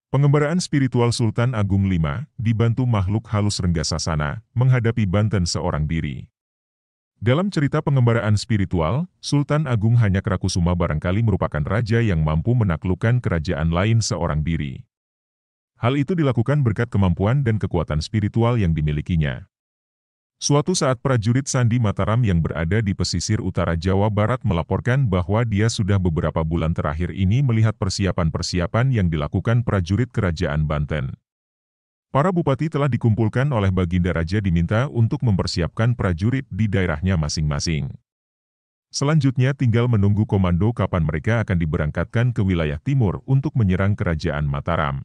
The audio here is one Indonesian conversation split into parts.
Pengembaraan spiritual Sultan Agung V, dibantu makhluk halus Renggasasana, menghadapi Banten seorang diri. Dalam cerita pengembaraan spiritual, Sultan Agung Hanyakarakusuma barangkali merupakan raja yang mampu menaklukkan kerajaan lain seorang diri. Hal itu dilakukan berkat kemampuan dan kekuatan spiritual yang dimilikinya. Suatu saat prajurit Sandi Mataram yang berada di pesisir utara Jawa Barat melaporkan bahwa dia sudah beberapa bulan terakhir ini melihat persiapan-persiapan yang dilakukan prajurit kerajaan Banten. Para bupati telah dikumpulkan oleh Baginda Raja diminta untuk mempersiapkan prajurit di daerahnya masing-masing. Selanjutnya tinggal menunggu komando kapan mereka akan diberangkatkan ke wilayah timur untuk menyerang kerajaan Mataram.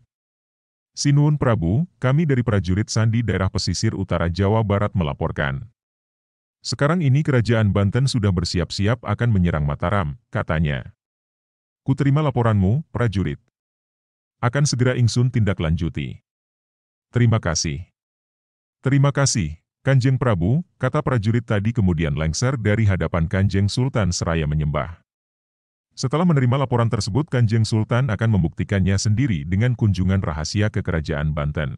Sinuhun Prabu, kami dari prajurit Sandi daerah pesisir utara Jawa Barat melaporkan. Sekarang ini kerajaan Banten sudah bersiap-siap akan menyerang Mataram, katanya. Kuterima laporanmu, prajurit. Akan segera ingsun tindak lanjuti. Terima kasih. Terima kasih, Kanjeng Prabu, kata prajurit tadi kemudian lengser dari hadapan Kanjeng Sultan seraya menyembah. Setelah menerima laporan tersebut, Kanjeng Sultan akan membuktikannya sendiri dengan kunjungan rahasia ke kerajaan Banten.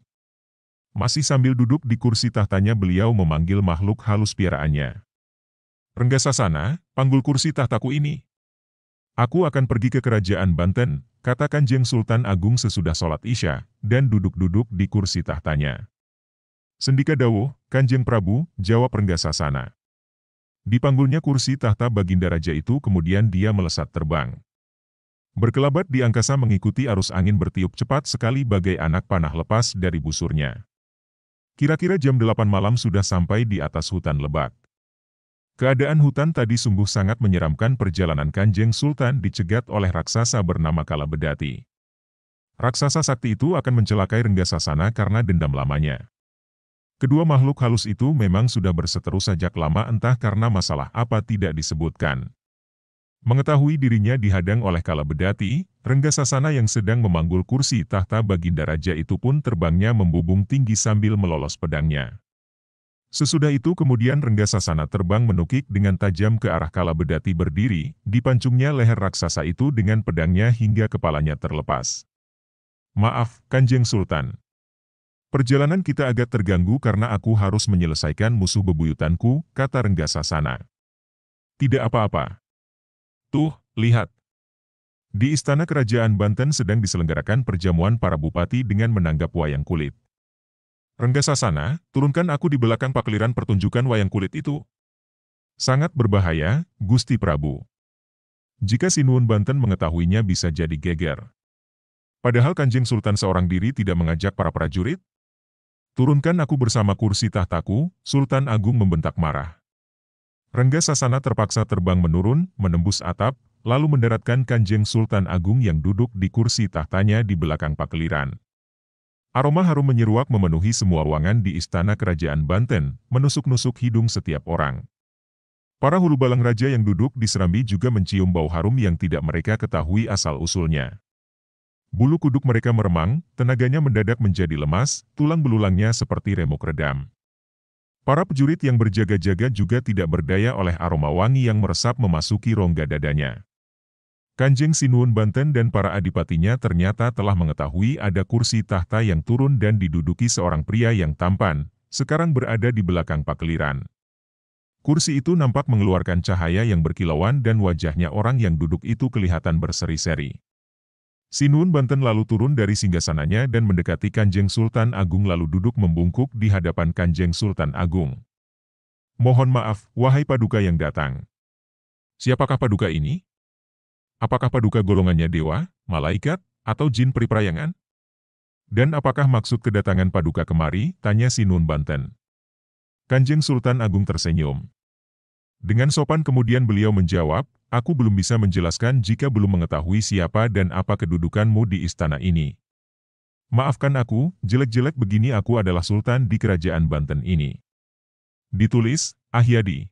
Masih sambil duduk di kursi tahtanya beliau memanggil makhluk halus piaraannya. Renggasasana, panggul kursi tahtaku ini. Aku akan pergi ke kerajaan Banten, kata Kanjeng Sultan Agung sesudah sholat Isya, dan duduk-duduk di kursi tahtanya. Sendika dawuh, Kanjeng Prabu, jawab Renggasasana. Dipanggulnya kursi tahta Baginda Raja itu kemudian dia melesat terbang. Berkelabat di angkasa mengikuti arus angin bertiup cepat sekali bagai anak panah lepas dari busurnya. Kira-kira jam 8 malam sudah sampai di atas hutan Lebak. Keadaan hutan tadi sungguh sangat menyeramkan. Perjalanan Kanjeng Sultan dicegat oleh raksasa bernama Kalabedati. Raksasa sakti itu akan mencelakai Renggasasana karena dendam lamanya. Kedua makhluk halus itu memang sudah berseteru sejak lama, entah karena masalah apa tidak disebutkan. Mengetahui dirinya dihadang oleh Kalabedati, Renggasasana yang sedang memanggul kursi tahta Baginda Raja itu pun terbangnya membubung tinggi sambil melolos pedangnya. Sesudah itu kemudian Renggasasana terbang menukik dengan tajam ke arah Kalabedati berdiri, dipancungnya leher raksasa itu dengan pedangnya hingga kepalanya terlepas. Maaf, Kanjeng Sultan. Perjalanan kita agak terganggu karena aku harus menyelesaikan musuh bebuyutanku, kata Renggasasana. Tidak apa-apa. Tuh, lihat. Di istana kerajaan Banten sedang diselenggarakan perjamuan para bupati dengan menanggap wayang kulit. Renggasasana, turunkan aku di belakang pakliran pertunjukan wayang kulit itu. Sangat berbahaya, Gusti Prabu. Jika Sinuhun Banten mengetahuinya bisa jadi geger. Padahal Kanjeng Sultan seorang diri tidak mengajak para prajurit. Turunkan aku bersama kursi tahtaku, Sultan Agung membentak marah. Renggasasana terpaksa terbang menurun, menembus atap, lalu mendaratkan Kanjeng Sultan Agung yang duduk di kursi tahtanya di belakang pakliran. Aroma harum menyeruak memenuhi semua ruangan di istana kerajaan Banten, menusuk-nusuk hidung setiap orang. Para hulu balang raja yang duduk di serambi juga mencium bau harum yang tidak mereka ketahui asal-usulnya. Bulu kuduk mereka meremang, tenaganya mendadak menjadi lemas, tulang belulangnya seperti remuk redam. Para prajurit yang berjaga-jaga juga tidak berdaya oleh aroma wangi yang meresap memasuki rongga dadanya. Kanjeng Sinuhun Banten dan para adipatinya ternyata telah mengetahui ada kursi tahta yang turun dan diduduki seorang pria yang tampan, sekarang berada di belakang pakliran. Kursi itu nampak mengeluarkan cahaya yang berkilauan dan wajahnya orang yang duduk itu kelihatan berseri-seri. Sinuhun Banten lalu turun dari singgasananya dan mendekati Kanjeng Sultan Agung lalu duduk membungkuk di hadapan Kanjeng Sultan Agung. Mohon maaf, wahai paduka yang datang. Siapakah paduka ini? Apakah paduka golongannya dewa, malaikat, atau jin periprayangan? Dan apakah maksud kedatangan paduka kemari? Tanya Sinuhun Banten. Kanjeng Sultan Agung tersenyum. Dengan sopan kemudian beliau menjawab, aku belum bisa menjelaskan jika belum mengetahui siapa dan apa kedudukanmu di istana ini. Maafkan aku, jelek-jelek begini aku adalah Sultan di kerajaan Banten ini. Ditulis, Ahyadi.